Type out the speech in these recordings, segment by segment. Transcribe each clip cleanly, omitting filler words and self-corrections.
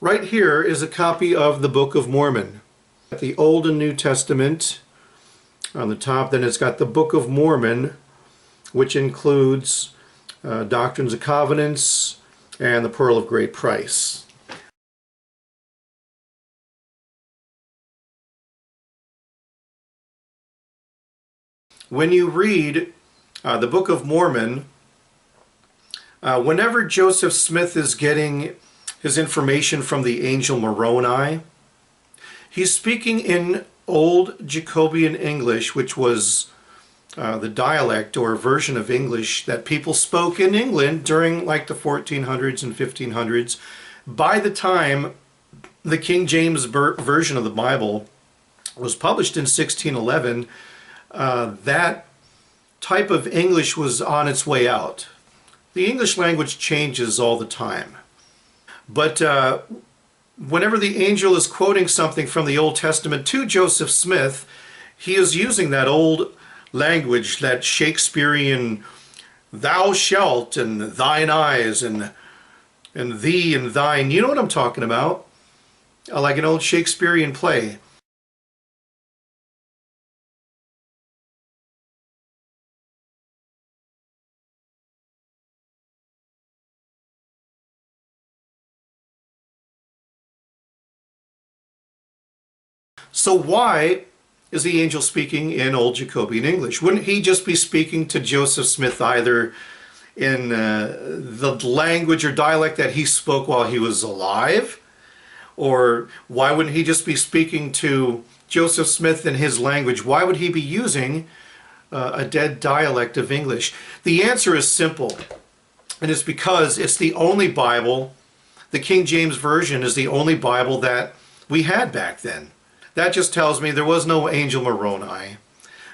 Right here is a copy of the Book of Mormon. The Old and New Testament on the top, then it's got the Book of Mormon, which includes Doctrines and Covenants and the Pearl of Great Price. When you read the Book of Mormon, whenever Joseph Smith is getting his information from the angel Moroni, he's speaking in Old Jacobean English, which was the dialect or version of English that people spoke in England during like the 1400s and 1500s. By the time the King James version of the Bible was published in 1611, that type of English was on its way out. The English language changes all the time. But whenever the angel is quoting something from the Old Testament to Joseph Smith, he is using that old language, that Shakespearean thou shalt and thine eyes and thee and thine. You know what I'm talking about? Like an old Shakespearean play. So why is the angel speaking in Old Jacobean English? Wouldn't he just be speaking to Joseph Smith either in the language or dialect that he spoke while he was alive? Or why wouldn't he just be speaking to Joseph Smith in his language? Why would he be using a dead dialect of English? The answer is simple, and it's because it's the only Bible, the King James Version is the only Bible that we had back then. That just tells me there was no angel Moroni.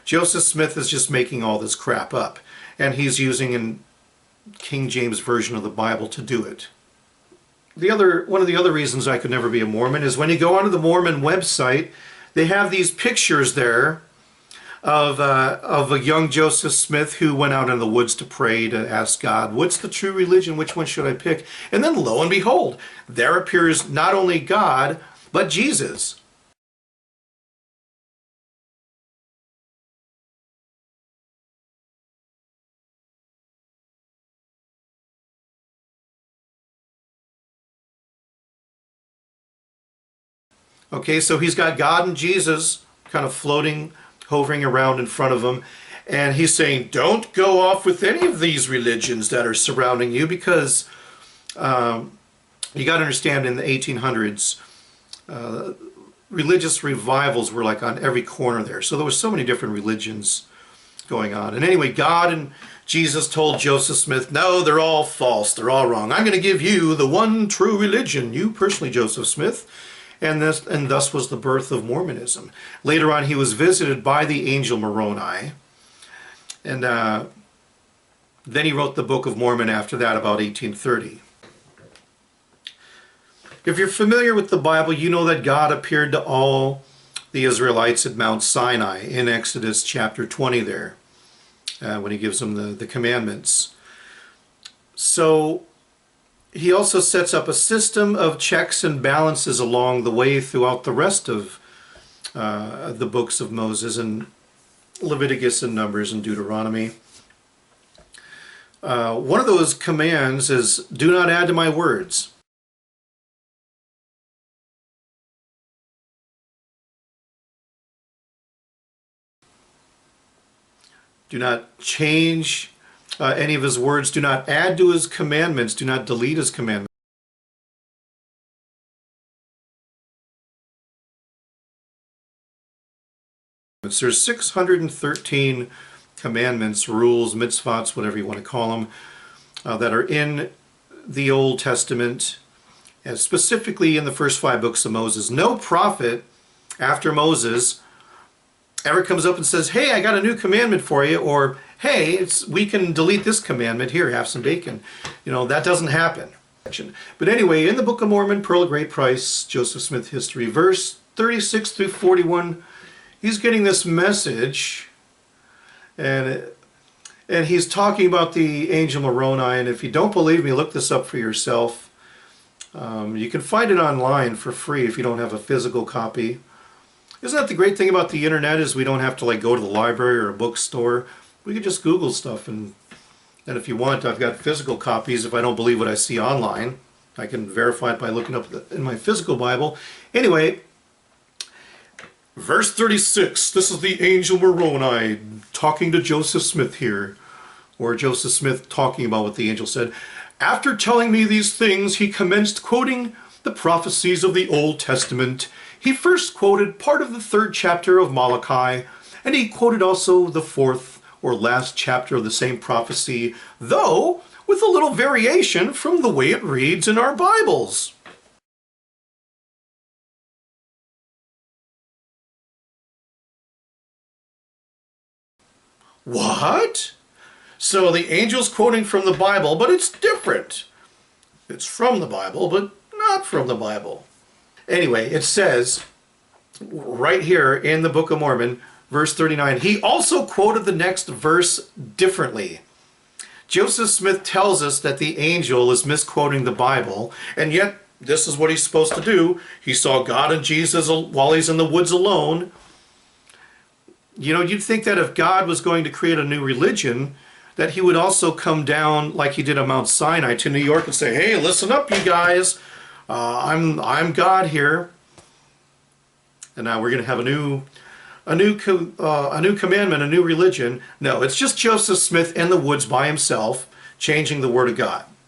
Joseph Smith is just making all this crap up, and he's using a King James Version of the Bible to do it. One of the other reasons I could never be a Mormon is when you go onto the Mormon website, they have these pictures there of a young Joseph Smith who went out in the woods to pray, to ask God, what's the true religion? Which one should I pick? And then lo and behold, there appears not only God, but Jesus. Okay, so he's got God and Jesus kind of floating, hovering around in front of him. And he's saying, don't go off with any of these religions that are surrounding you, because you got to understand, in the 1800s, religious revivals were like on every corner there. So there were so many different religions going on. And anyway, God and Jesus told Joseph Smith, no, they're all false. They're all wrong. I'm going to give you the one true religion. You personally, Joseph Smith. And thus was the birth of Mormonism. Later on, he was visited by the angel Moroni, and then he wrote the Book of Mormon after that, about 1830. If you're familiar with the Bible, you know that God appeared to all the Israelites at Mount Sinai in Exodus chapter 20 there, when he gives them the commandments. So he also sets up a system of checks and balances along the way throughout the rest of the books of Moses and Leviticus and Numbers and Deuteronomy. One of those commands is, do not add to my words. Do not change any of his words. Do not add to his commandments. Do not delete his commandments. There's 613 commandments, rules, mitzvahs, whatever you want to call them, that are in the Old Testament, and specifically in the first 5 books of Moses. No prophet after Moses ever comes up and says, hey, I got a new commandment for you, or hey, we can delete this commandment, here, have some bacon. You know, that doesn't happen. But anyway, in the Book of Mormon, Pearl of Great Price, Joseph Smith History, verse 36 through 41, he's getting this message, and he's talking about the angel Moroni, and if you don't believe me, look this up for yourself. You can find it online for free if you don't have a physical copy. Isn't that the great thing about the internet, is we don't have to like go to the library or a bookstore. We can just Google stuff, and if you want, I've got physical copies. If I don't believe what I see online, I can verify it by looking up in my physical Bible. Anyway, verse 36, this is the angel Moroni talking to Joseph Smith here, or Joseph Smith talking about what the angel said. After telling me these things, he commenced quoting the prophecies of the Old Testament. He first quoted part of the 3rd chapter of Malachi, and he quoted also the 4th or last chapter of the same prophecy, though with a little variation from the way it reads in our Bibles. What? So the angel's quoting from the Bible, but it's different. It's from the Bible, but not from the Bible. Anyway, it says right here in the Book of Mormon, verse 39, he also quoted the next verse differently. Joseph Smith tells us that the angel is misquoting the Bible, and yet this is what he's supposed to do. He saw God and Jesus while he's in the woods alone. You know, you'd think that if God was going to create a new religion, that he would also come down like he did on Mount Sinai to New York and say, hey, listen up, you guys. I'm God here. And now we're going to have a new commandment, a new religion. No, it's just Joseph Smith in the woods by himself, changing the Word of God.